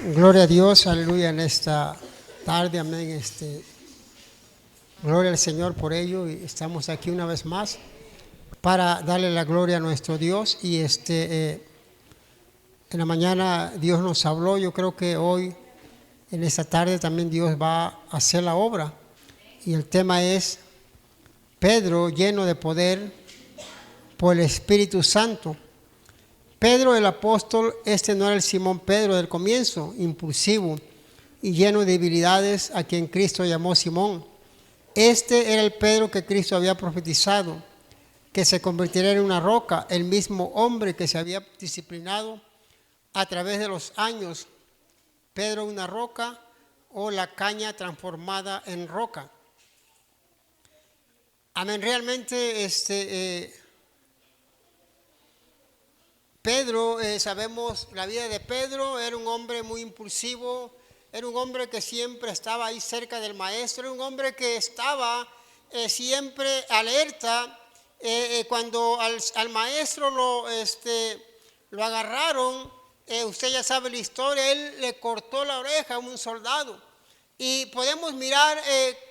Gloria a Dios, aleluya, en esta tarde, amén. Gloria al Señor por ello, y estamos aquí una vez más para darle la gloria a nuestro Dios. Y en la mañana Dios nos habló. Yo creo que hoy, en esta tarde, también Dios va a hacer la obra. Y el tema es Pedro lleno de poder por el Espíritu Santo. Pedro el apóstol, no era el Simón Pedro del comienzo, impulsivo y lleno de debilidades, a quien Cristo llamó Simón. Este era el Pedro que Cristo había profetizado, que se convertiría en una roca, el mismo hombre que se había disciplinado a través de los años. Pedro una roca, o la caña transformada en roca. Amén. Realmente Pedro, sabemos la vida de Pedro. Era un hombre muy impulsivo, era un hombre que siempre estaba ahí cerca del maestro, era un hombre que estaba siempre alerta. Cuando al maestro lo agarraron, usted ya sabe la historia, él le cortó la oreja a un soldado. Y podemos mirar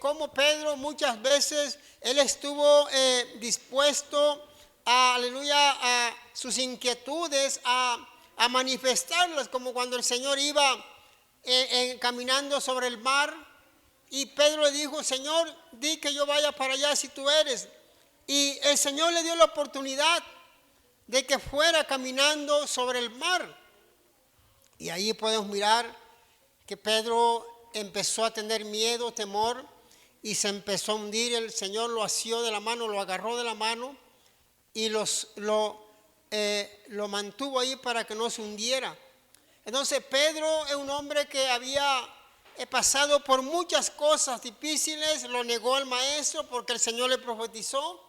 cómo Pedro muchas veces, él estuvo dispuesto aleluya, a sus inquietudes, a manifestarlas, como cuando el Señor iba caminando sobre el mar, y Pedro le dijo: Señor, di que yo vaya para allá si tú eres. Y el Señor le dio la oportunidad de que fuera caminando sobre el mar. Y ahí podemos mirar que Pedro empezó a tener miedo, temor, y se empezó a hundir. El Señor lo asió de la mano, lo agarró de la mano y lo mantuvo ahí para que no se hundiera. Entonces Pedro es un hombre que había pasado por muchas cosas difíciles. Lo negó al maestro porque el Señor le profetizó.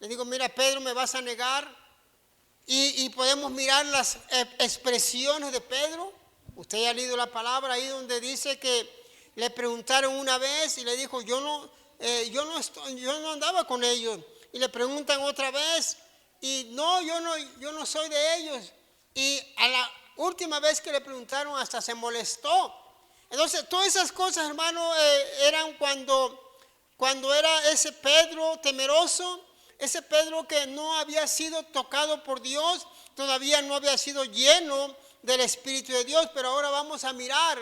Le digo: mira, Pedro, me vas a negar. Y podemos mirar las expresiones de Pedro. Usted ya ha leído la palabra ahí donde dice que le preguntaron una vez y le dijo: yo no andaba con ellos. Y le preguntan otra vez y no, yo no soy de ellos. Y a la última vez que le preguntaron hasta se molestó. Entonces todas esas cosas, hermano, eran cuando era ese Pedro temeroso, ese Pedro que no había sido tocado por Dios, todavía no había sido lleno del Espíritu de Dios. Pero ahora vamos a mirar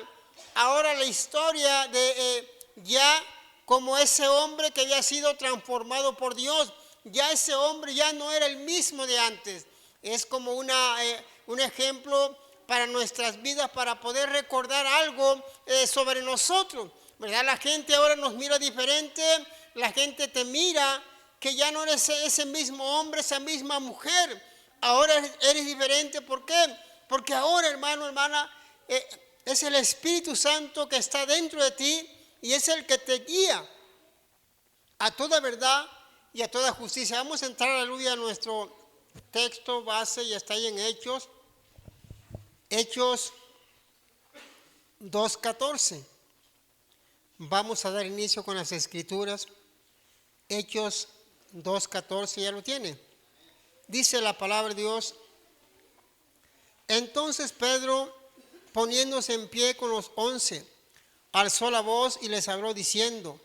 ahora la historia de ya como ese hombre que había sido transformado por Dios. Ya ese hombre ya no era el mismo de antes. Es como un ejemplo para nuestras vidas, para poder recordar algo sobre nosotros, ¿verdad? La gente ahora nos mira diferente. La gente te mira que ya no eres ese mismo hombre, esa misma mujer. Ahora eres diferente. ¿Por qué? Porque ahora, hermano, hermana, es el Espíritu Santo que está dentro de ti y es el que te guía a toda verdad y a toda justicia. Vamos a entrar, aleluya, a nuestro texto base, y está ahí en Hechos 2:14. Vamos a dar inicio con las escrituras. Hechos 2:14, ya lo tiene. Dice la palabra de Dios: entonces Pedro, poniéndose en pie con los 11, alzó la voz y les habló diciendo: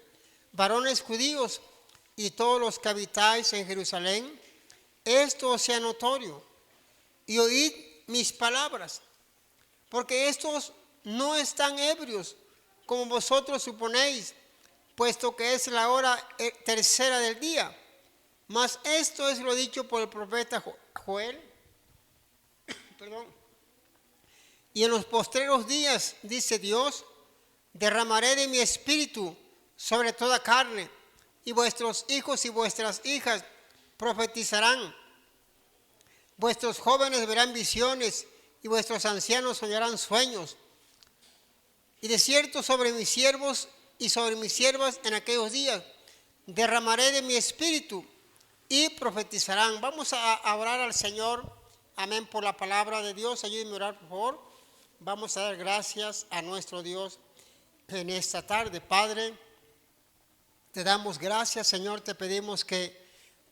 varones judíos y todos los que habitáis en Jerusalén, esto os sea notorio, y oíd mis palabras, porque estos no están ebrios como vosotros suponéis, puesto que es la hora tercera del día. Mas esto es lo dicho por el profeta Joel. Y en los postreros días, dice Dios, derramaré de mi espíritu sobre toda carne, y vuestros hijos y vuestras hijas profetizarán. Vuestros jóvenes verán visiones y vuestros ancianos soñarán sueños. Y de cierto sobre mis siervos y sobre mis siervas en aquellos días derramaré de mi espíritu y profetizarán. Vamos a orar al Señor, amén, por la palabra de Dios. Ayúdenme a orar, por favor. Vamos a dar gracias a nuestro Dios en esta tarde. Padre, te damos gracias, Señor. Te pedimos que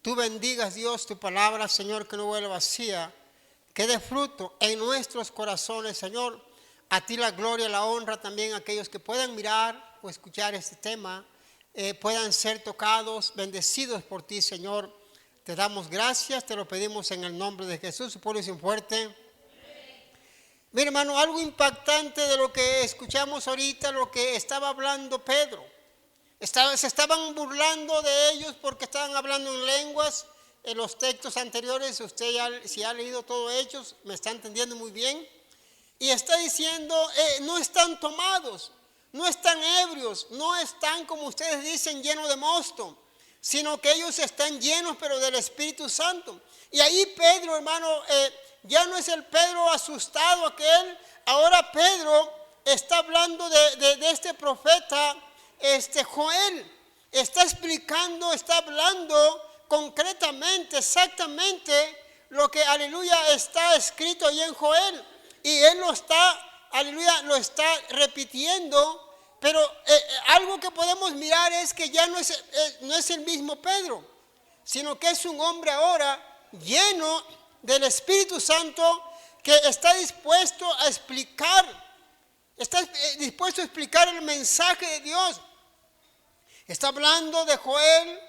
tú bendigas, Dios, tu palabra, Señor, que no vuelva vacía, que dé fruto en nuestros corazones, Señor. A ti la gloria, la honra también a aquellos que puedan mirar o escuchar este tema, puedan ser tocados, bendecidos por ti, Señor. Te damos gracias, te lo pedimos en el nombre de Jesús. Su pueblo dice fuerte. Mira, hermano, algo impactante de lo que escuchamos ahorita, lo que estaba hablando Pedro. Se estaban burlando de ellos porque estaban hablando en lenguas. En los textos anteriores, usted si ha leído todo Hechos, me está entendiendo muy bien. Y está diciendo, no están tomados, no están ebrios, no están, como ustedes dicen, llenos de mosto, sino que ellos están llenos, pero del Espíritu Santo. Y ahí Pedro, hermano, ya no es el Pedro asustado aquel. Ahora Pedro está hablando de este profeta, Joel. Está explicando, está hablando concretamente, exactamente lo que, aleluya, está escrito ahí en Joel. Y él lo está, aleluya, lo está repitiendo. Pero algo que podemos mirar es que ya no es el mismo Pedro, sino que es un hombre ahora lleno del Espíritu Santo, que está dispuesto a explicar, el mensaje de Dios. Está hablando de Joel,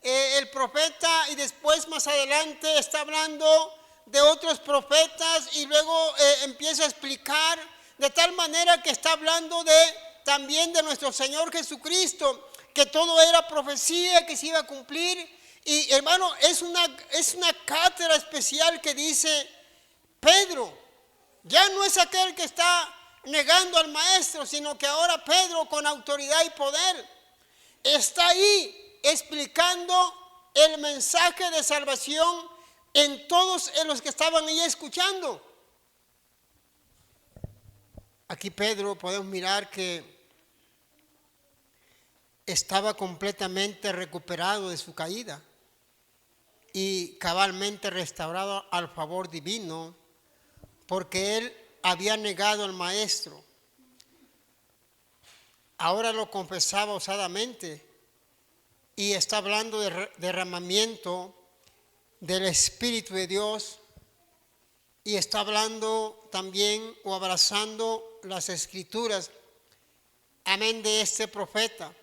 el profeta, y después más adelante está hablando de otros profetas, y luego empieza a explicar de tal manera que está hablando también de nuestro Señor Jesucristo, que todo era profecía que se iba a cumplir. Y hermano, es una cátedra especial que dice Pedro. Ya no es aquel que está negando al maestro, sino que ahora Pedro, con autoridad y poder, está ahí explicando el mensaje de salvación en todos los que estaban ahí escuchando. Aquí Pedro podemos mirar que estaba completamente recuperado de su caída y cabalmente restaurado al favor divino, porque él había negado al maestro. Ahora lo confesaba osadamente y está hablando de derramamiento del Espíritu de Dios, y está hablando también o abrazando las Escrituras, amén, de este profeta.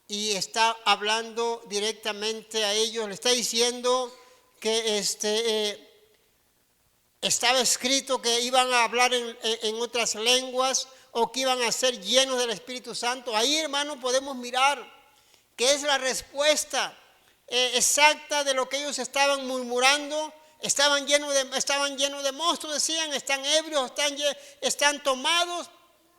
Y está hablando directamente a ellos. Le está diciendo que estaba escrito que iban a hablar en otras lenguas, o que iban a ser llenos del Espíritu Santo. Ahí, hermano, podemos mirar que es la respuesta exacta de lo que ellos estaban murmurando. Estaban llenos de monstruos, decían, están ebrios, están tomados.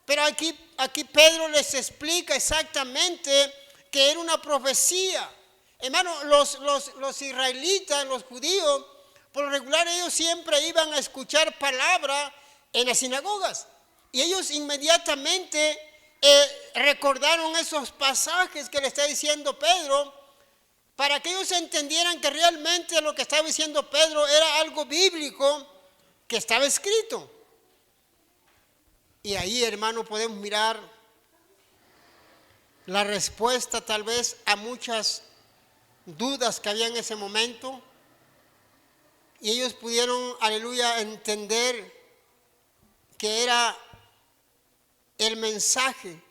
Pero aquí Pedro les explica exactamente que era una profecía. Hermano, los israelitas, los judíos, por lo regular ellos siempre iban a escuchar palabra en las sinagogas. Y ellos inmediatamente recordaron esos pasajes que le está diciendo Pedro, para que ellos entendieran que realmente lo que estaba diciendo Pedro era algo bíblico que estaba escrito. Y ahí, hermano, podemos mirar la respuesta tal vez a muchas dudas que había en ese momento. Y ellos pudieron, aleluya, entender que era el mensaje,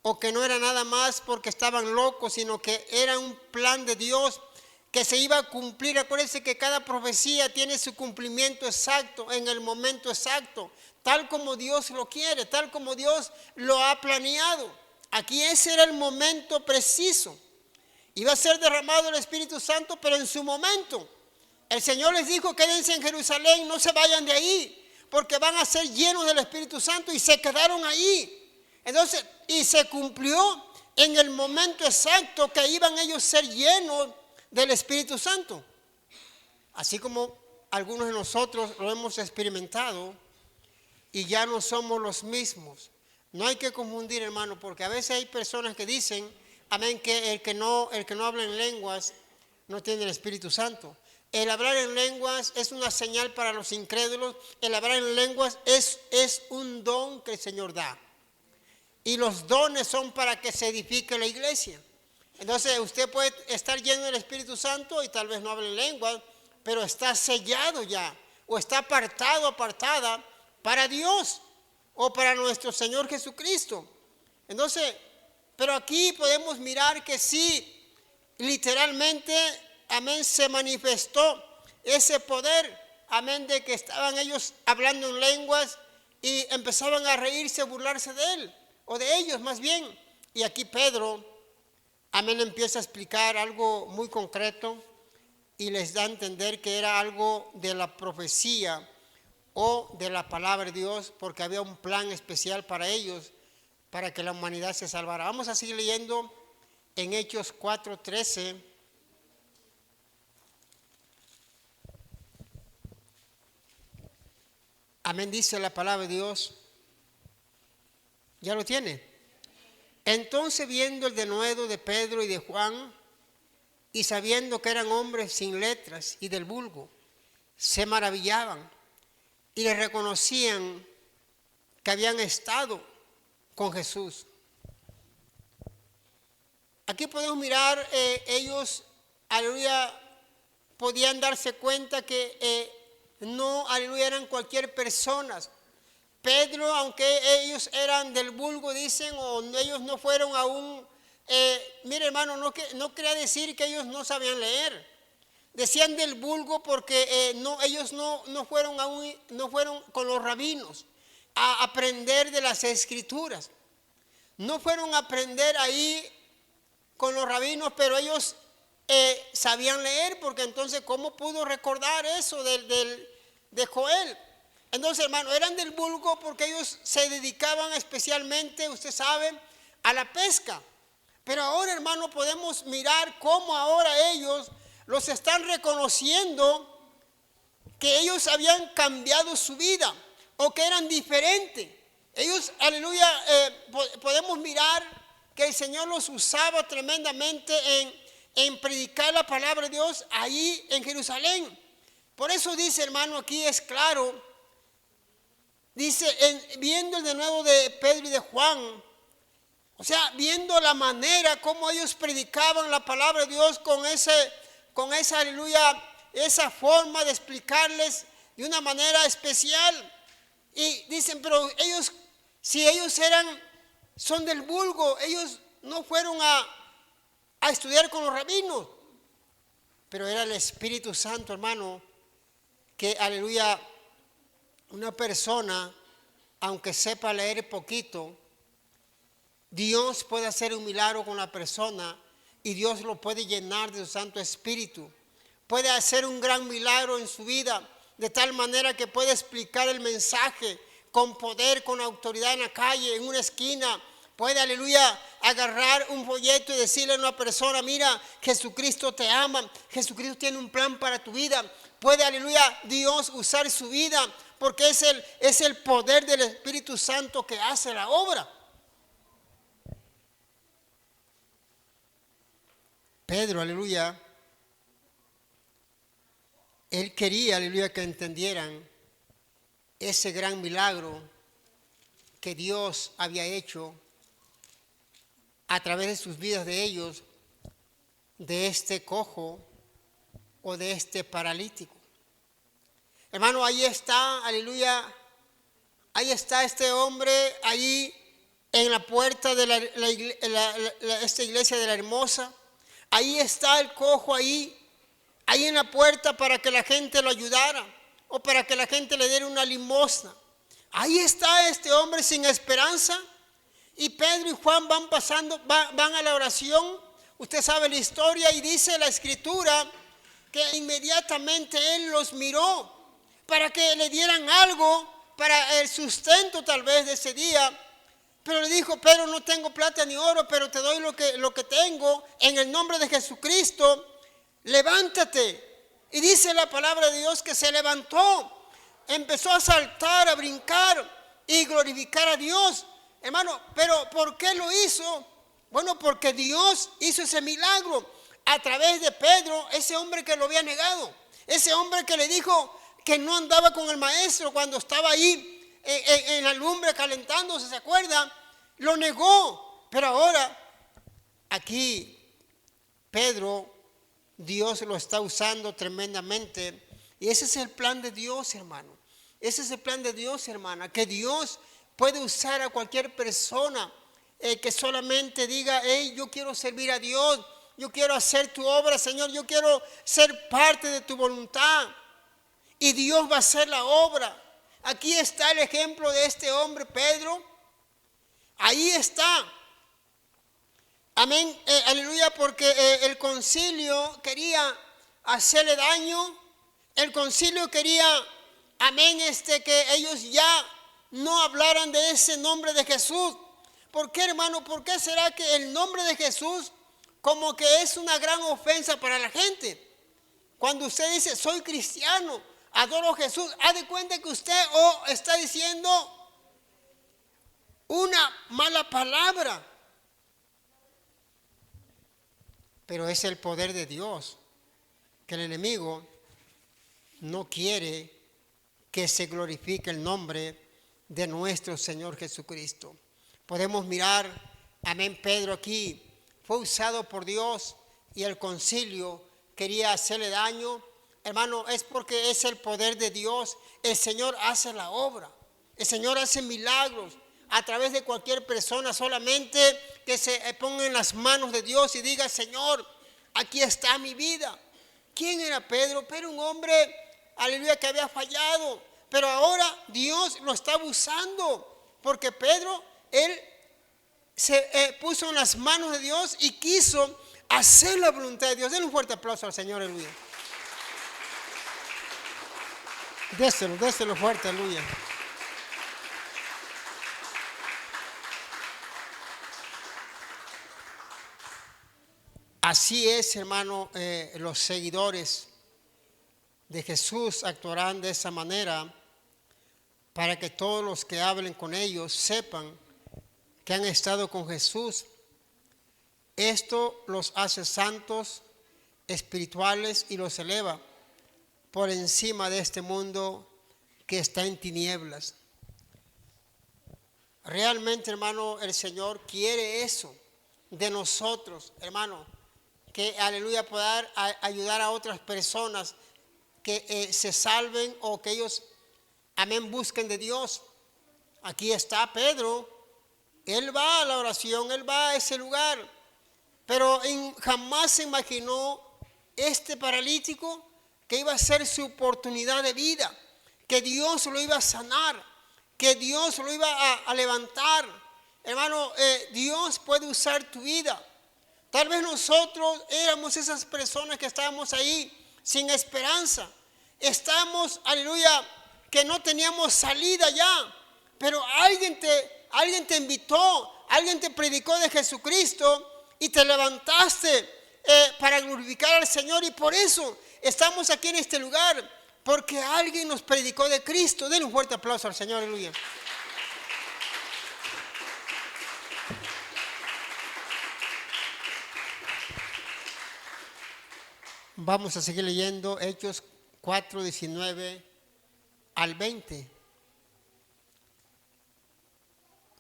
o que no era nada más porque estaban locos, sino que era un plan de Dios que se iba a cumplir. Acuérdense que cada profecía tiene su cumplimiento exacto, en el momento exacto, tal como Dios lo quiere, tal como Dios lo ha planeado. Aquí ese era el momento preciso. Iba a ser derramado el Espíritu Santo, pero en su momento. El Señor les dijo: quédense en Jerusalén, no se vayan de ahí, porque van a ser llenos del Espíritu Santo, y se quedaron ahí. Entonces, y se cumplió en el momento exacto que iban ellos a ser llenos del Espíritu Santo. Así como algunos de nosotros lo hemos experimentado y ya no somos los mismos. No hay que confundir, hermano, porque a veces hay personas que dicen, amén, que el que no habla en lenguas no tiene el Espíritu Santo. El hablar en lenguas es una señal para los incrédulos. El hablar en lenguas es un don que el Señor da. Y los dones son para que se edifique la iglesia. Entonces usted puede estar lleno del Espíritu Santo y tal vez no hable en lenguas, pero está sellado ya, o está apartada para Dios, o para nuestro Señor Jesucristo. Entonces, pero aquí podemos mirar que sí, literalmente, amén, se manifestó ese poder, amén, de que estaban ellos hablando en lenguas y empezaban a reírse, a burlarse de él, o de ellos más bien. Y aquí Pedro, amén, empieza a explicar algo muy concreto y les da a entender que era algo de la profecía o de la palabra de Dios, porque había un plan especial para ellos, para que la humanidad se salvara. Vamos a seguir leyendo en Hechos 4:13. Amén, dice la palabra de Dios. ¿Ya lo tiene? Entonces, viendo el denuedo de Pedro y de Juan, y sabiendo que eran hombres sin letras y del vulgo, se maravillaban y les reconocían que habían estado con Jesús. Aquí podemos mirar, ellos, aleluya, podían darse cuenta que no, aleluya, eran cualquier persona. Pedro, aunque ellos eran del vulgo, dicen, o ellos no fueron aún, mire hermano, no quería decir que ellos no sabían leer. Decían del vulgo porque ellos no fueron aún, no fueron con los rabinos a aprender de las escrituras. No fueron a aprender ahí con los rabinos, pero ellos sabían leer, porque entonces ¿cómo pudo recordar eso de Joel? Entonces, hermano, eran del vulgo porque ellos se dedicaban especialmente, usted sabe, a la pesca. Pero ahora, hermano, podemos mirar cómo ahora ellos los están reconociendo, que ellos habían cambiado su vida o que eran diferentes. Ellos, aleluya, podemos mirar que el Señor los usaba tremendamente en predicar la palabra de Dios ahí en Jerusalén. Por eso dice, hermano, aquí es claro. Dice, viendo el denuedo de Pedro y de Juan, o sea, viendo la manera como ellos predicaban la palabra de Dios con esa, aleluya, esa forma de explicarles de una manera especial. Y dicen, pero ellos, si ellos son del vulgo, ellos no fueron a estudiar con los rabinos. Pero era el Espíritu Santo, hermano, que, aleluya, una persona, aunque sepa leer poquito, Dios puede hacer un milagro con la persona y Dios lo puede llenar de su Santo Espíritu. Puede hacer un gran milagro en su vida, de tal manera que puede explicar el mensaje con poder, con autoridad en la calle, en una esquina. Puede, aleluya, agarrar un folleto y decirle a una persona, mira, Jesucristo te ama, Jesucristo tiene un plan para tu vida. Puede, aleluya, Dios usar su vida, porque es el poder del Espíritu Santo que hace la obra. Pedro, aleluya, él quería, aleluya, que entendieran ese gran milagro que Dios había hecho a través de sus vidas de ellos, de este cojo o de este paralítico. Hermano, ahí está, aleluya, ahí está este hombre, ahí en la puerta de esta iglesia de la Hermosa. Ahí está el cojo, ahí en la puerta para que la gente lo ayudara o para que la gente le diera una limosna. Ahí está este hombre sin esperanza. Y Pedro y Juan van pasando, van a la oración. Usted sabe la historia y dice la escritura que inmediatamente él los miró para que le dieran algo para el sustento tal vez de ese día. Pero le dijo, Pedro, no tengo plata ni oro, pero te doy lo que tengo. En el nombre de Jesucristo, levántate. Y dice la palabra de Dios que se levantó, empezó a saltar, a brincar y glorificar a Dios. Hermano, pero ¿por qué lo hizo? Bueno, porque Dios hizo ese milagro a través de Pedro, ese hombre que lo había negado. Ese hombre que le dijo que no andaba con el maestro cuando estaba ahí en la lumbre calentándose, ¿se acuerda? Lo negó. Pero ahora, aquí, Pedro, Dios lo está usando tremendamente. Y ese es el plan de Dios, hermano. Ese es el plan de Dios, hermana. Que Dios puede usar a cualquier persona que solamente diga, hey, yo quiero servir a Dios, yo quiero hacer tu obra, Señor, yo quiero ser parte de tu voluntad. Y Dios va a hacer la obra. Aquí está el ejemplo de este hombre, Pedro. Ahí está. Amén, aleluya, porque el concilio quería hacerle daño. El concilio quería, amén, que ellos ya no hablaran de ese nombre de Jesús. ¿Por qué, hermano? ¿Por qué será que el nombre de Jesús como que es una gran ofensa para la gente? Cuando usted dice, soy cristiano, adoro a Jesús, haz de cuenta que usted está diciendo una mala palabra. Pero es el poder de Dios, que el enemigo no quiere que se glorifique el nombre de nuestro Señor Jesucristo. Podemos mirar, amén, Pedro aquí fue usado por Dios y el concilio quería hacerle daño. Hermano, es porque es el poder de Dios. El Señor hace la obra, el Señor hace milagros a través de cualquier persona, solamente que se ponga en las manos de Dios y diga, Señor, aquí está mi vida. ¿Quién era Pedro? Pero un hombre, aleluya, que había fallado, pero ahora Dios lo estaba usando, porque Pedro, él se puso en las manos de Dios y quiso hacer la voluntad de Dios. Denle un fuerte aplauso al Señor, aleluya. Déselo fuerte, aleluya. Así es, hermano, los seguidores de Jesús actuarán de esa manera para que todos los que hablen con ellos sepan que han estado con Jesús. Esto los hace santos, espirituales y los eleva por encima de este mundo que está en tinieblas. Realmente, hermano, el Señor quiere eso de nosotros, hermano, que, aleluya, poder ayudar a otras personas que se salven o que ellos, amén, busquen de Dios. Aquí está Pedro, él va a la oración, él va a ese lugar, pero jamás se imaginó este paralítico que iba a ser su oportunidad de vida, que Dios lo iba a sanar, que Dios lo iba a levantar. Hermano, Dios puede usar tu vida. Tal vez nosotros éramos esas personas que estábamos ahí sin esperanza. Estamos, aleluya, que no teníamos salida ya. Pero alguien te invitó, alguien te predicó de Jesucristo y te levantaste para glorificar al Señor. Y por eso estamos aquí en este lugar, porque alguien nos predicó de Cristo. Denle un fuerte aplauso al Señor, aleluya. Vamos a seguir leyendo Hechos 4, 19 al 20.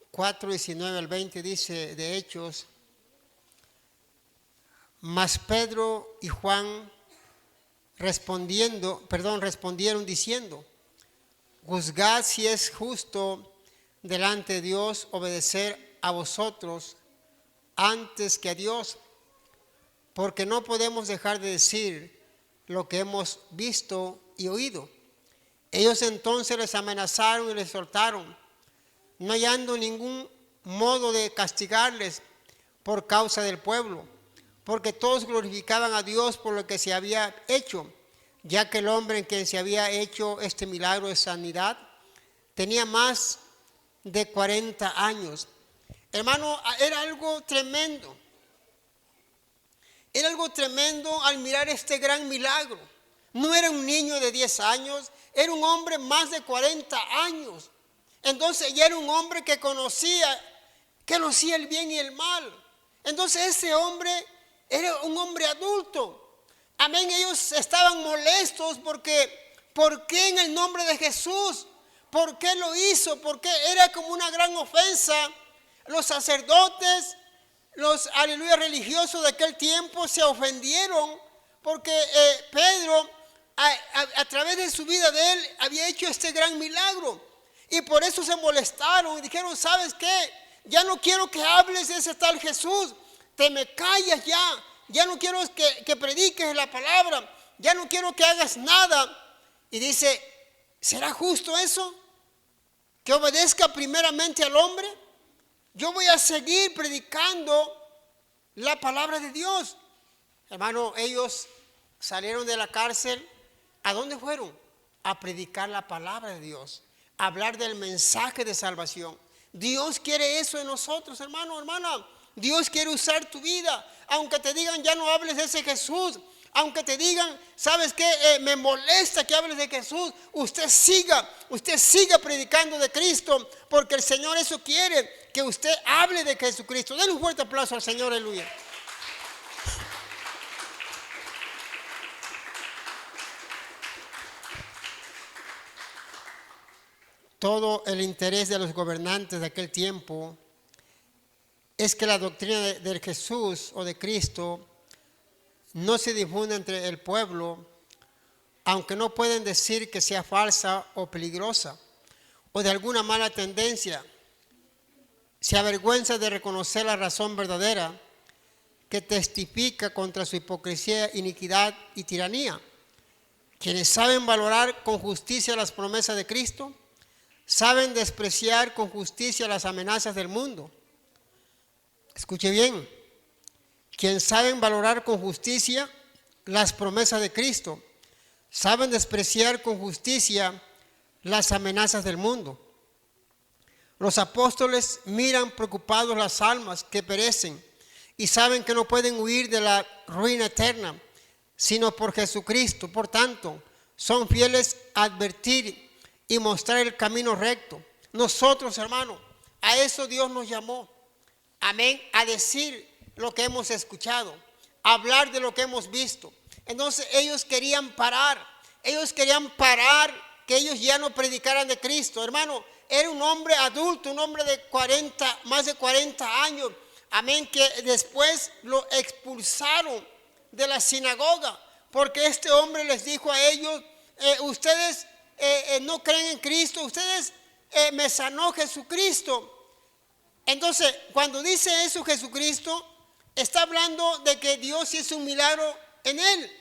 4, 19 al 20 dice de Hechos: mas Pedro y Juan respondieron diciendo: juzgad si es justo delante de Dios obedecer a vosotros antes que a Dios, porque no podemos dejar de decir lo que hemos visto y oído. Ellos entonces les amenazaron y les soltaron, no hallando ningún modo de castigarles por causa del pueblo, porque todos glorificaban a Dios por lo que se había hecho, ya que el hombre en quien se había hecho este milagro de sanidad tenía más de 40 años. Hermano, era algo tremendo. Era algo tremendo al mirar este gran milagro. No era un niño de 10 años, era un hombre más de 40 años. Entonces ya era un hombre que conocía el bien y el mal. Entonces ese hombre era un hombre adulto. Amén, ellos estaban molestos porque, ¿por qué en el nombre de Jesús? ¿Por qué lo hizo? Porque era como una gran ofensa. Los sacerdotes, los aleluya religiosos de aquel tiempo se ofendieron porque Pedro a través de su vida de él había hecho este gran milagro. Y por eso se molestaron y dijeron, ¿sabes qué? Ya no quiero que hables de ese tal Jesús. Te me callas ya. Ya no quiero que prediques la palabra. Ya no quiero que hagas nada. Y dice, ¿será justo eso? Que obedezca primeramente al hombre. Yo voy a seguir predicando la palabra de Dios. Hermano, ellos salieron de la cárcel. ¿A dónde fueron? A predicar la palabra de Dios, a hablar del mensaje de salvación. Dios quiere eso en nosotros, hermano, hermana. Dios quiere usar tu vida. Aunque te digan, ya no hables de ese Jesús. Aunque te digan, ¿sabes qué? Me molesta que hables de Jesús. Usted siga predicando de Cristo, porque el Señor eso quiere, que usted hable de Jesucristo. Denle un fuerte aplauso al Señor, aleluya. Todo el interés de los gobernantes de aquel tiempo es que la doctrina de Jesús o de Cristo no se difunda entre el pueblo, aunque no pueden decir que sea falsa o peligrosa o de alguna mala tendencia. Se avergüenza de reconocer la razón verdadera que testifica contra su hipocresía, iniquidad y tiranía. Quienes saben valorar con justicia las promesas de Cristo, saben despreciar con justicia las amenazas del mundo. Escuche bien, quienes saben valorar con justicia las promesas de Cristo, saben despreciar con justicia las amenazas del mundo. Los apóstoles miran preocupados las almas que perecen y saben que no pueden huir de la ruina eterna, sino por Jesucristo. Por tanto, son fieles a advertir y mostrar el camino recto. Nosotros, hermanos, a eso Dios nos llamó. Amén. A decir lo que hemos escuchado, a hablar de lo que hemos visto. Entonces ellos querían parar que ellos ya no predicaran de Cristo. Hermano, era un hombre adulto, un hombre de más de 40 años. Amén, que después lo expulsaron de la sinagoga, porque este hombre les dijo a ellos, ustedes no creen en Cristo, ustedes me sanó Jesucristo. Entonces, cuando dice eso Jesucristo, está hablando de que Dios hizo un milagro en él,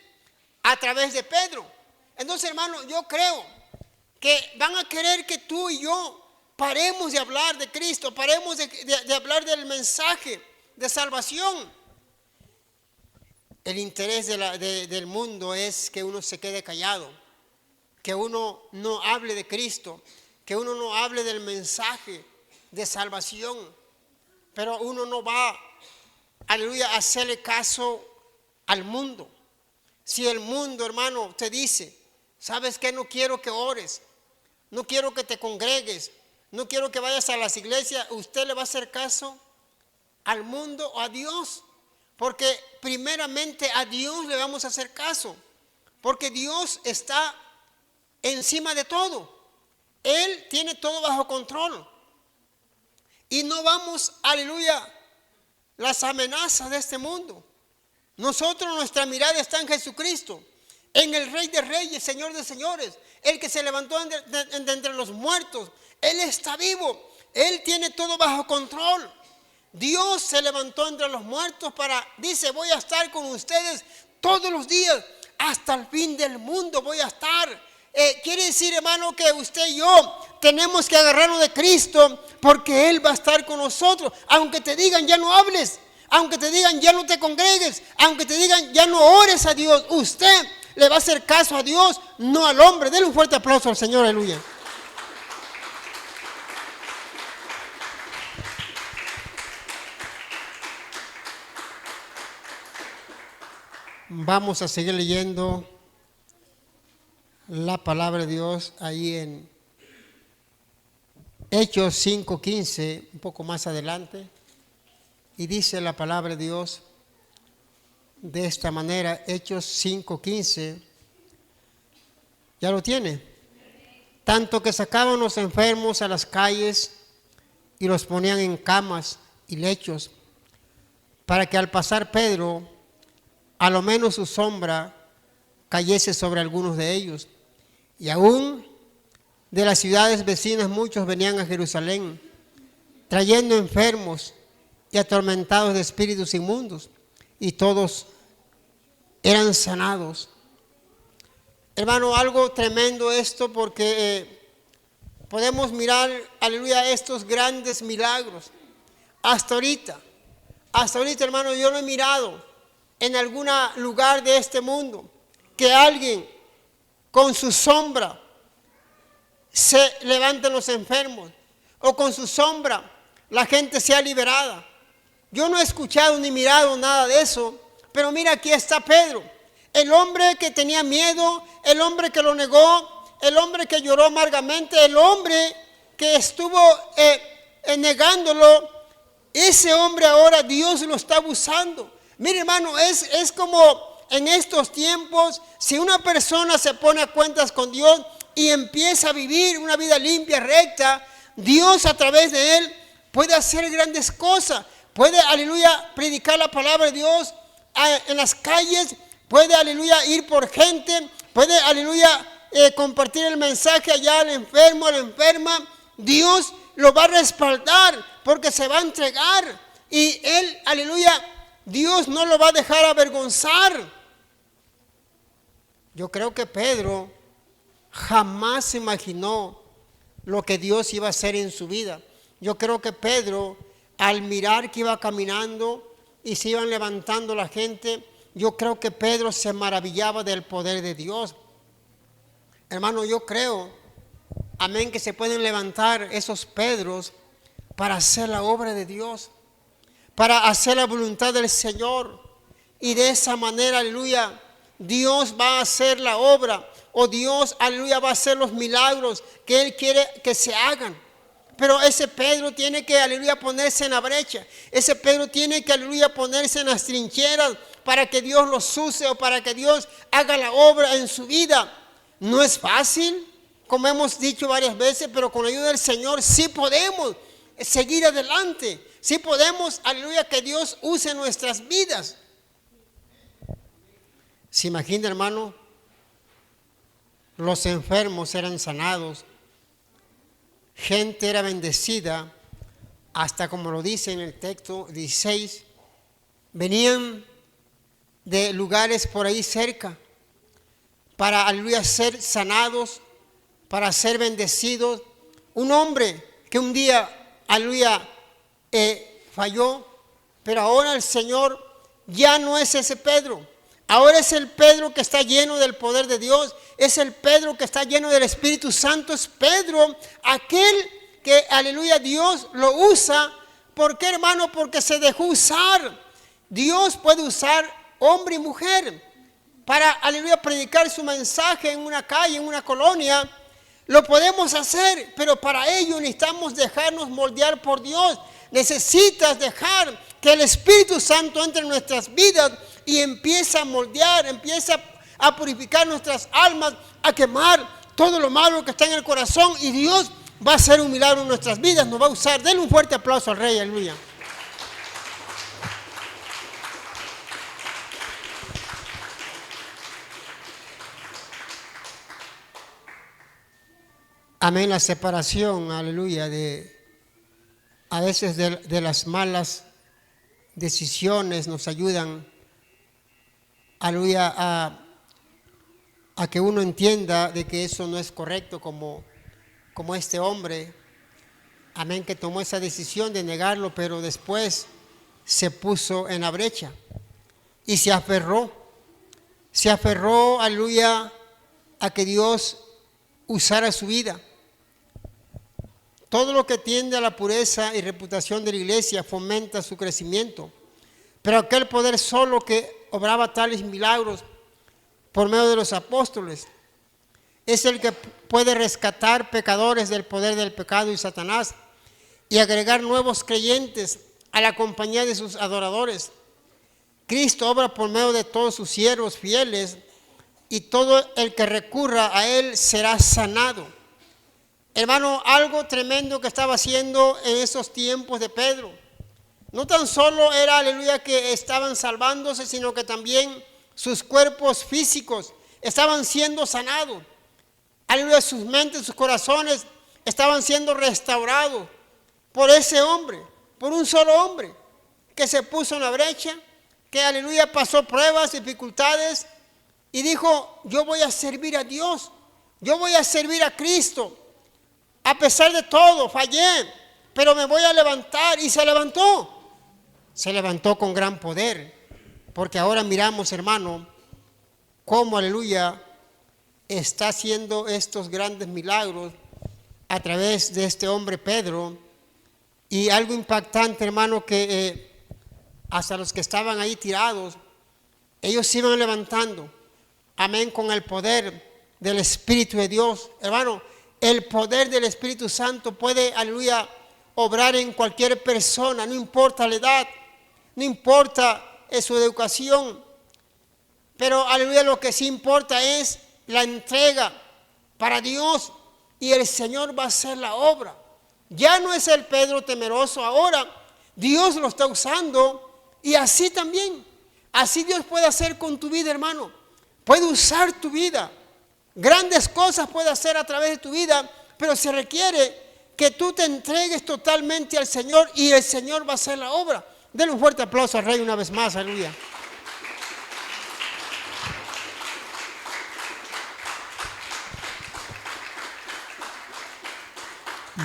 a través de Pedro. Entonces, hermano, yo creo que van a querer que tú y yo paremos de hablar de Cristo, paremos de hablar del mensaje de salvación. El interés del mundo es que uno se quede callado, que uno no hable de Cristo, que uno no hable del mensaje de salvación. Pero uno no va, aleluya, a hacerle caso al mundo. Si el mundo, hermano, te dice, ¿sabes qué? No quiero que ores, no quiero que te congregues, no quiero que vayas a las iglesias. ¿Usted le va a hacer caso al mundo o a Dios? Porque primeramente a Dios le vamos a hacer caso, porque Dios está encima de todo. Él tiene todo bajo control. Y no vamos, aleluya, las amenazas de este mundo. Nosotros, nuestra mirada está en Jesucristo, en el Rey de Reyes, Señor de Señores, el que se levantó de entre los muertos. Él está vivo, Él tiene todo bajo control. Dios se levantó entre los muertos dice, voy a estar con ustedes todos los días, hasta el fin del mundo voy a estar. Quiere decir, hermano, que usted y yo tenemos que agarrarnos de Cristo, porque Él va a estar con nosotros. Aunque te digan ya no hables, aunque te digan ya no te congregues, aunque te digan ya no ores a Dios, usted le va a hacer caso a Dios, no al hombre. Denle un fuerte aplauso al Señor, aleluya. Vamos a seguir leyendo la palabra de Dios ahí en Hechos 5:15, un poco más adelante, y dice la palabra de Dios de esta manera. Hechos 5:15, ¿ya lo tiene? Tanto que sacaban los enfermos a las calles y los ponían en camas y lechos, para que al pasar Pedro, a lo menos su sombra cayese sobre algunos de ellos. Y aún de las ciudades vecinas muchos venían a Jerusalén, trayendo enfermos y atormentados de espíritus inmundos, y todos eran sanados. Hermano, algo tremendo esto, porque podemos mirar, aleluya, estos grandes milagros. Hasta ahorita, hermano, yo no he mirado en algún lugar de este mundo que alguien con su sombra se levanten los enfermos, o con su sombra la gente sea liberada. Yo no he escuchado ni mirado nada de eso, pero mira, aquí está Pedro, el hombre que tenía miedo, el hombre que lo negó, el hombre que lloró amargamente, el hombre que estuvo negándolo. Ese hombre ahora Dios lo está usando. Mire, hermano, es como en estos tiempos, si una persona se pone a cuentas con Dios y empieza a vivir una vida limpia, recta, Dios a través de él puede hacer grandes cosas. Puede, aleluya, predicar la palabra de Dios en las calles. Puede, aleluya, ir por gente. Puede, aleluya, compartir el mensaje allá al enfermo, a la enferma. Dios lo va a respaldar porque se va a entregar. Y él, aleluya, Dios no lo va a dejar avergonzar. Yo creo que Pedro jamás se imaginó lo que Dios iba a hacer en su vida. Yo creo que Pedro, al mirar que iba caminando y se iban levantando la gente, yo creo que Pedro se maravillaba del poder de Dios. Hermano, yo creo, amén, que se pueden levantar esos Pedros para hacer la obra de Dios, para hacer la voluntad del Señor. Y de esa manera, aleluya, Dios va a hacer la obra, o Dios, aleluya, va a hacer los milagros que Él quiere que se hagan. Pero ese Pedro tiene que, aleluya, ponerse en la brecha. Ese Pedro tiene que, aleluya, ponerse en las trincheras para que Dios los use, o para que Dios haga la obra en su vida. No es fácil, como hemos dicho varias veces, pero con la ayuda del Señor sí podemos seguir adelante. Sí podemos, aleluya, que Dios use nuestras vidas. ¿Se imagina, hermano? Los enfermos eran sanados, gente era bendecida, hasta como lo dice en el texto 16, venían de lugares por ahí cerca para, aleluya, ser sanados, para ser bendecidos. Un hombre que un día, aleluya, falló, pero ahora el Señor ya no es ese Pedro. Ahora es el Pedro que está lleno del poder de Dios. Es el Pedro que está lleno del Espíritu Santo. Es Pedro, aquel que, aleluya, Dios lo usa. ¿Por qué, hermano? Porque se dejó usar. Dios puede usar hombre y mujer para, aleluya, predicar su mensaje en una calle, en una colonia. Lo podemos hacer, pero para ello necesitamos dejarnos moldear por Dios. Necesitas dejar que el Espíritu Santo entre en nuestras vidas y empieza a moldear, empieza a purificar nuestras almas, a quemar todo lo malo que está en el corazón, y Dios va a hacer un milagro en nuestras vidas, nos va a usar. Denle un fuerte aplauso al Rey, aleluya. Amén, la separación, aleluya, a veces de las malas decisiones nos ayudan, aleluya, a que uno entienda de que eso no es correcto, como este hombre, amén, que tomó esa decisión de negarlo, pero después se puso en la brecha y se aferró, aleluya, a que Dios usara su vida. Todo lo que tiende a la pureza y reputación de la iglesia fomenta su crecimiento, pero aquel poder solo que obraba tales milagros por medio de los apóstoles es el que puede rescatar pecadores del poder del pecado y Satanás y agregar nuevos creyentes a la compañía de sus adoradores. Cristo obra por medio de todos sus siervos fieles, y todo el que recurra a Él será sanado. Hermano, algo tremendo que estaba haciendo en esos tiempos de Pedro. No tan solo era, aleluya, que estaban salvándose, sino que también sus cuerpos físicos estaban siendo sanados. aleluya, sus mentes, sus corazones estaban siendo restaurados por ese hombre, por un solo hombre que se puso en la brecha, que aleluya pasó pruebas, dificultades y dijo, yo voy a servir a Dios, yo voy a servir a Cristo. A pesar de todo, fallé, pero me voy a levantar. Y se levantó. Se levantó con gran poder. Porque ahora miramos, hermano, cómo, aleluya, está haciendo estos grandes milagros a través de este hombre Pedro. Y algo impactante, hermano, que hasta los que estaban ahí tirados, ellos se iban levantando. Amén, con el poder del Espíritu de Dios. Hermano, el poder del Espíritu Santo puede, aleluya, obrar en cualquier persona, no importa la edad, no importa su educación, pero aleluya, lo que sí importa es la entrega para Dios y el Señor va a hacer la obra. Ya no es el Pedro temeroso, ahora Dios lo está usando y así también, así Dios puede hacer con tu vida, hermano, puede usar tu vida. Grandes cosas puede hacer a través de tu vida, pero se requiere que tú te entregues totalmente al Señor y el Señor va a hacer la obra. Denle un fuerte aplauso al Rey una vez más, aleluya.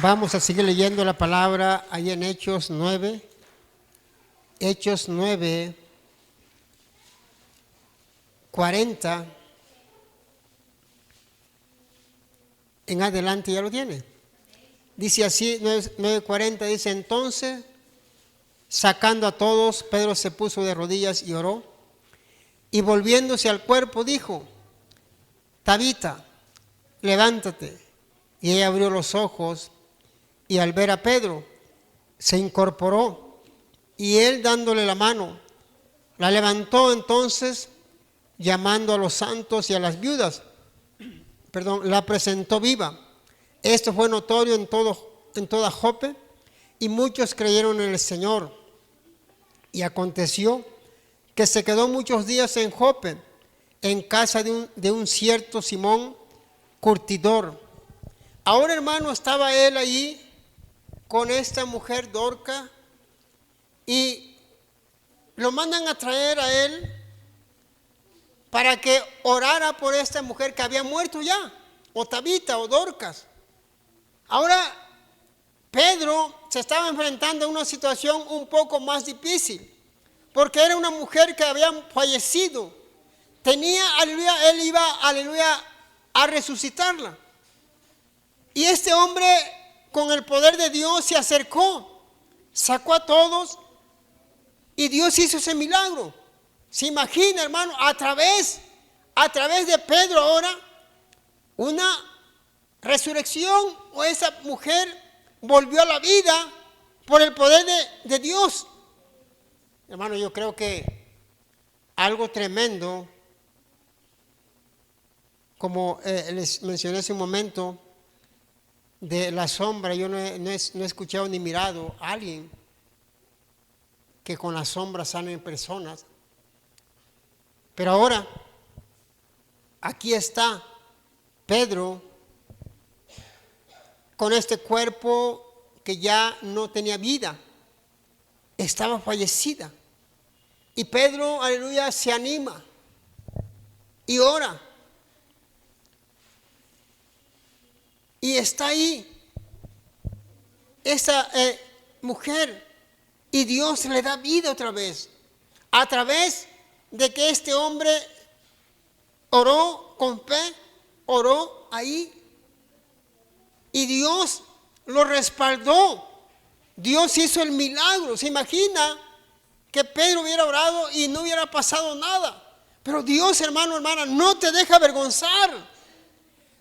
Vamos a seguir leyendo la palabra ahí en Hechos 9. Hechos 9, 40. En adelante ya lo tiene. Dice así, 9:40, dice, entonces, sacando a todos, Pedro se puso de rodillas y oró. Y volviéndose al cuerpo dijo, Tabita, levántate. Y ella abrió los ojos y al ver a Pedro, se incorporó. Y él dándole la mano, la levantó entonces, llamando a los santos y a las viudas. La presentó viva. Esto fue notorio en toda Jope, y muchos creyeron en el Señor. Y aconteció que se quedó muchos días en Jope, en casa de un cierto Simón, curtidor. Ahora, hermano, estaba él allí con esta mujer Dorca, y lo mandan a traer a él para que orara por esta mujer que había muerto ya, o Tabita o Dorcas. Ahora, Pedro se estaba enfrentando a una situación un poco más difícil, porque era una mujer que había fallecido. Aleluya, él iba, aleluya, a resucitarla. Y este hombre, con el poder de Dios, se acercó, sacó a todos, y Dios hizo ese milagro. Se imagina, hermano, a través de Pedro ahora, una resurrección, o esa mujer volvió a la vida por el poder de Dios. Hermano, yo creo que algo tremendo, como les mencioné hace un momento, de la sombra, yo no he escuchado ni mirado a alguien que con la sombra sane personas. Pero ahora, aquí está Pedro con este cuerpo que ya no tenía vida, estaba fallecida. Y Pedro, aleluya, se anima y ora. Y está ahí esa mujer, y Dios le da vida otra vez, a través de que este hombre oró con fe, oró ahí, y Dios lo respaldó. Dios hizo el milagro. Se imagina que Pedro hubiera orado y no hubiera pasado nada. Pero Dios, hermano, hermana, no te deja avergonzar.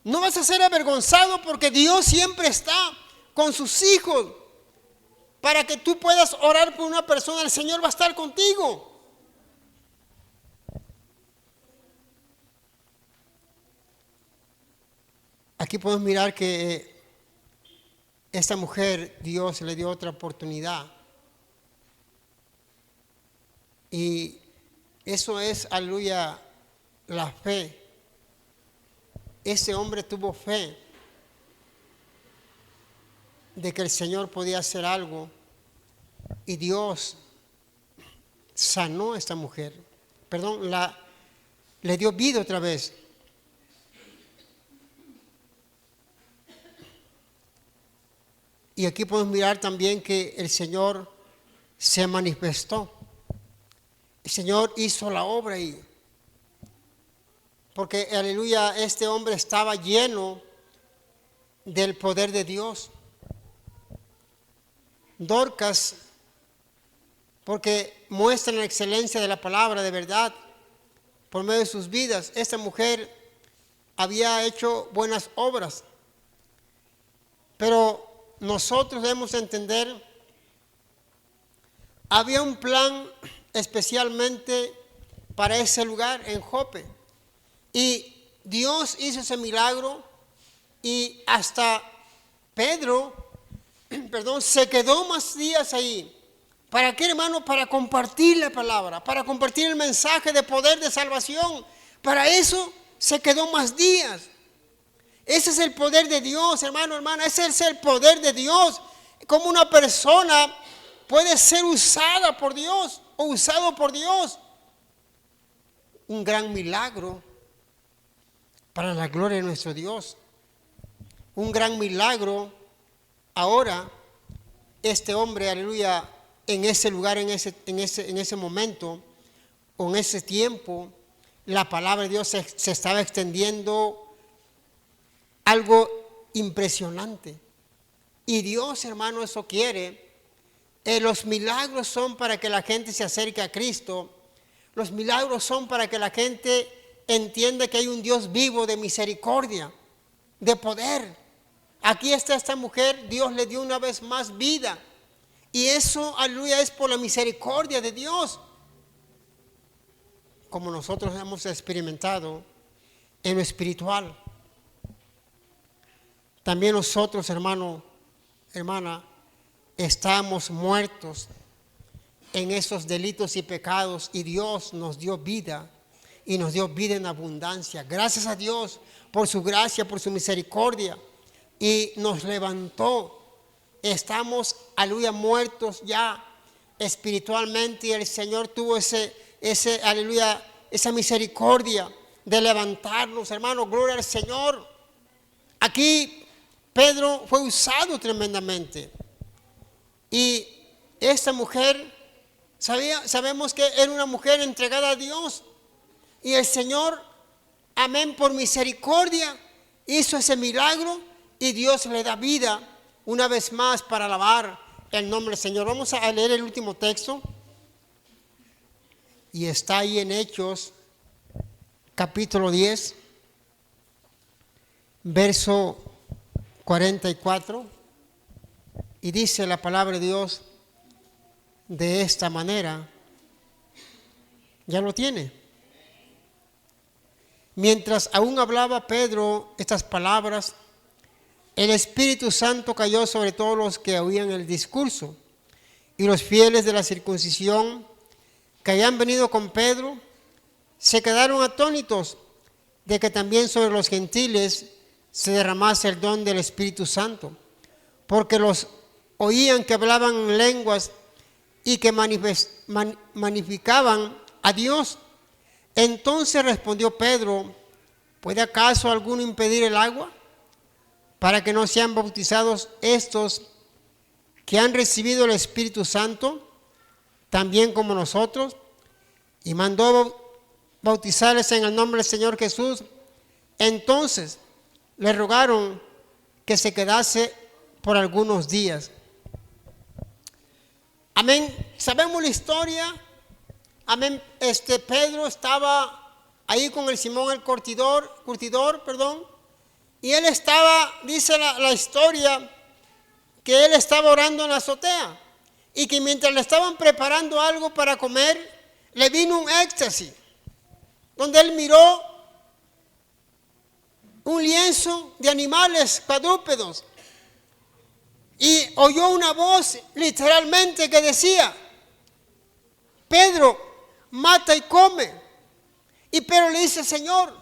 No vas a ser avergonzado, porque Dios siempre está con sus hijos. Para que tú puedas orar por una persona, el Señor va a estar contigo. Aquí podemos mirar que esta mujer, Dios le dio otra oportunidad. Y eso es, aleluya, la fe. ese hombre tuvo fe de que el Señor podía hacer algo y Dios sanó a esta mujer. Perdón, le dio vida otra vez. Y aquí podemos mirar también que el Señor se manifestó. El Señor hizo la obra ahí. Porque, aleluya, este hombre estaba lleno del poder de Dios. Dorcas, porque muestran la excelencia de la palabra de verdad por medio de sus vidas. Esta mujer había hecho buenas obras, pero nosotros debemos entender, había un plan especialmente para ese lugar en Jope, y Dios hizo ese milagro, y hasta Pedro, se quedó más días ahí. ¿Para qué, hermano? Para compartir la palabra, para compartir el mensaje de poder de salvación. Para eso se quedó más días. Ese es el poder de Dios, hermano, hermana. Ese es el poder de Dios. Como una persona puede ser usada por Dios o usado por Dios. Un gran milagro para la gloria de nuestro Dios. Un gran milagro. Ahora, este hombre, aleluya, en ese lugar, en ese momento, o en ese tiempo, la palabra de Dios se estaba extendiendo algo impresionante. Y Dios, hermano, eso quiere. Los milagros son para que la gente se acerque a Cristo. Los milagros son para que la gente entienda que hay un Dios vivo de misericordia, de poder. Aquí está esta mujer, Dios le dio una vez más vida. Y eso, aleluya, es por la misericordia de Dios. Como nosotros hemos experimentado en lo espiritual. También nosotros, hermano, hermana, estamos muertos en esos delitos y pecados, y Dios nos dio vida, y nos dio vida en abundancia. Gracias a Dios por su gracia, por su misericordia, y nos levantó. Estamos, aleluya, muertos ya espiritualmente, y el Señor tuvo aleluya, esa misericordia de levantarnos, hermano. Gloria al Señor. Aquí Pedro fue usado tremendamente, y esta mujer, sabemos que era una mujer entregada a Dios, y el Señor, amén, por misericordia hizo ese milagro, y Dios le da vida una vez más para alabar el nombre del Señor. Vamos a leer el último texto, y está ahí en Hechos capítulo 10, verso 44, y dice la palabra de Dios de esta manera. ¿Ya lo tiene? Mientras aún hablaba Pedro estas palabras, el Espíritu Santo cayó sobre todos los que oían el discurso, y los fieles de la circuncisión que habían venido con Pedro se quedaron atónitos de que también sobre los gentiles se derramase el don del Espíritu Santo, porque los oían que hablaban en lenguas y que magnificaban a Dios. Entonces respondió Pedro: ¿puede acaso alguno impedir el agua para que no sean bautizados estos que han recibido el Espíritu Santo, también como nosotros? Y mandó bautizarles en el nombre del Señor Jesús. Entonces le rogaron que se quedase por algunos días. Amén. Sabemos la historia. Amén. Pedro estaba ahí con el Simón el curtidor, y él estaba, dice la historia, que él estaba orando en la azotea, y que mientras le estaban preparando algo para comer, le vino un éxtasis, donde él miró un lienzo de animales cuadrúpedos, y oyó una voz literalmente que decía: Pedro, mata y come. Y Pedro le dice: Señor,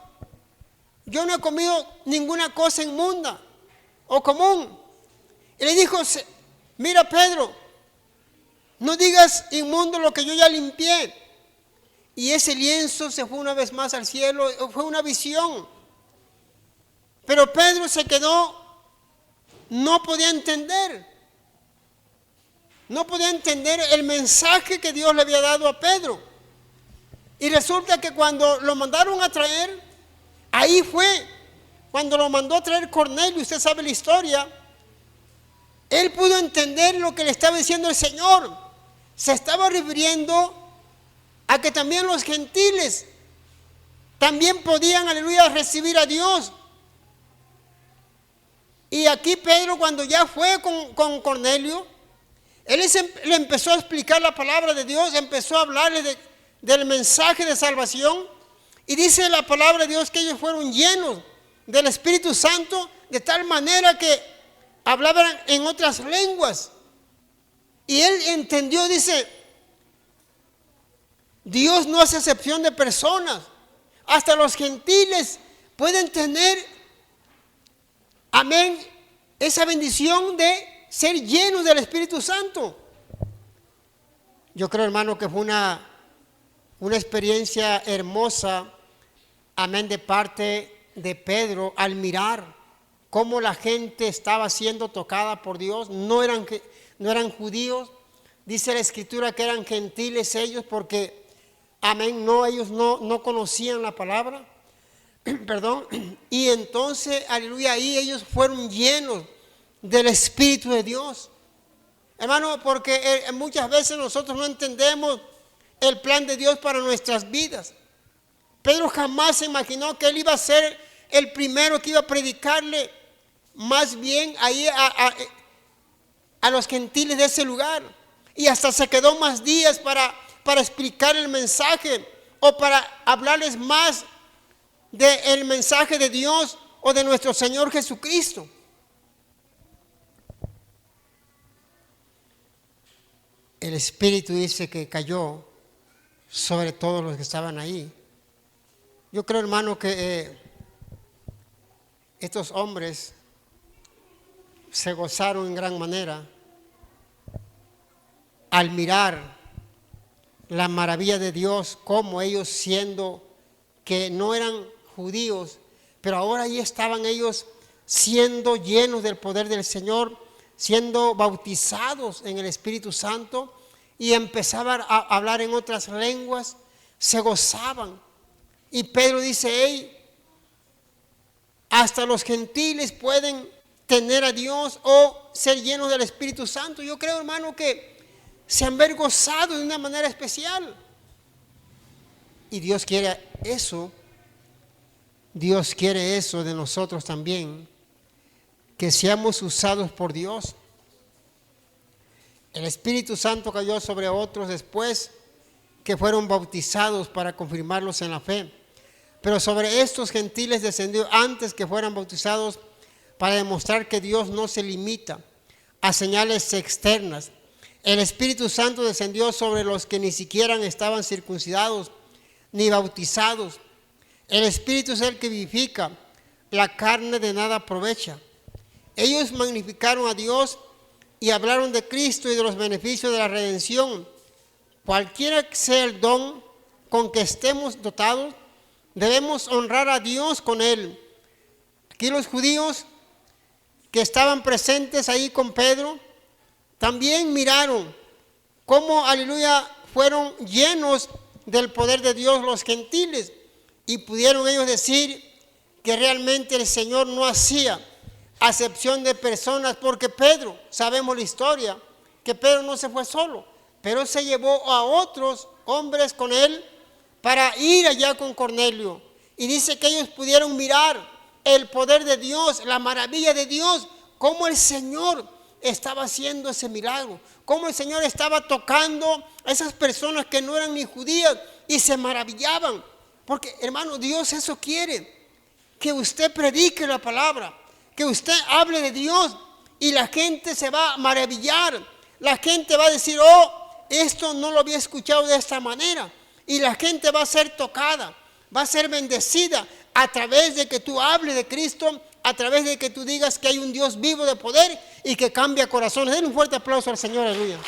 yo no he comido ninguna cosa inmunda o común. Y le dijo, mira Pedro, no digas inmundo lo que yo ya limpié. Y ese lienzo se fue una vez más al cielo, fue una visión. Pero Pedro se quedó, no podía entender el mensaje que Dios le había dado a Pedro. Y resulta que cuando lo mandaron a traer, ahí fue, cuando lo mandó a traer Cornelio, usted sabe la historia, él pudo entender lo que le estaba diciendo el Señor. Se estaba refiriendo a que también los gentiles también podían, aleluya, recibir a Dios. Y aquí Pedro, cuando ya fue con Cornelio, él le empezó a explicar la palabra de Dios, empezó a hablarle del mensaje de salvación. Y dice la palabra de Dios que ellos fueron llenos del Espíritu Santo de tal manera que hablaban en otras lenguas. Y él entendió, dice, Dios no hace excepción de personas. Hasta los gentiles pueden tener, amén, esa bendición de ser llenos del Espíritu Santo. Yo creo, hermano, que fue una experiencia hermosa, amén, de parte de Pedro al mirar cómo la gente estaba siendo tocada por Dios. No eran judíos, dice la Escritura que eran gentiles ellos porque, amén, ellos no conocían la palabra, perdón, y entonces, aleluya, ahí ellos fueron llenos del Espíritu de Dios. Hermano, porque muchas veces nosotros no entendemos el plan de Dios para nuestras vidas. Pedro jamás se imaginó que él iba a ser el primero que iba a predicarle más bien ahí a los gentiles de ese lugar. Y hasta se quedó más días para explicar el mensaje o para hablarles más del mensaje de Dios o de nuestro Señor Jesucristo. El Espíritu dice que cayó sobre todos los que estaban ahí. Yo creo, hermano, que estos hombres se gozaron en gran manera al mirar la maravilla de Dios, como ellos, siendo que no eran judíos, pero ahora ahí estaban ellos siendo llenos del poder del Señor, siendo bautizados en el Espíritu Santo, y empezaban a hablar en otras lenguas, se gozaban. Y Pedro dice, hey, hasta los gentiles pueden tener a Dios o ser llenos del Espíritu Santo. Yo creo, hermano, que se han ver gozado de una manera especial. Y Dios quiere eso. Dios quiere eso de nosotros también, que seamos usados por Dios. El Espíritu Santo cayó sobre otros después que fueron bautizados para confirmarlos en la fe. Pero sobre estos gentiles descendió antes que fueran bautizados para demostrar que Dios no se limita a señales externas. El Espíritu Santo descendió sobre los que ni siquiera estaban circuncidados ni bautizados. El Espíritu es el que vivifica, la carne de nada aprovecha. Ellos magnificaron a Dios y hablaron de Cristo y de los beneficios de la redención. Cualquiera que sea el don con que estemos dotados, debemos honrar a Dios con él. Aquí los judíos que estaban presentes ahí con Pedro, también miraron cómo, aleluya, fueron llenos del poder de Dios los gentiles, y pudieron ellos decir que realmente el Señor no hacía acepción de personas, porque Pedro, sabemos la historia, que Pedro no se fue solo, pero se llevó a otros hombres con él para ir allá con Cornelio. Y dice que ellos pudieron mirar el poder de Dios, la maravilla de Dios, cómo el Señor estaba haciendo ese milagro, cómo el Señor estaba tocando a esas personas que no eran ni judías y se maravillaban. Porque, hermano, Dios eso quiere, que usted predique la palabra, que usted hable de Dios, y la gente se va a maravillar. La gente va a decir, oh, esto no lo había escuchado de esta manera. Y la gente va a ser tocada, va a ser bendecida a través de que tú hables de Cristo, a través de que tú digas que hay un Dios vivo de poder y que cambia corazones. Den un fuerte aplauso al Señor, aleluya.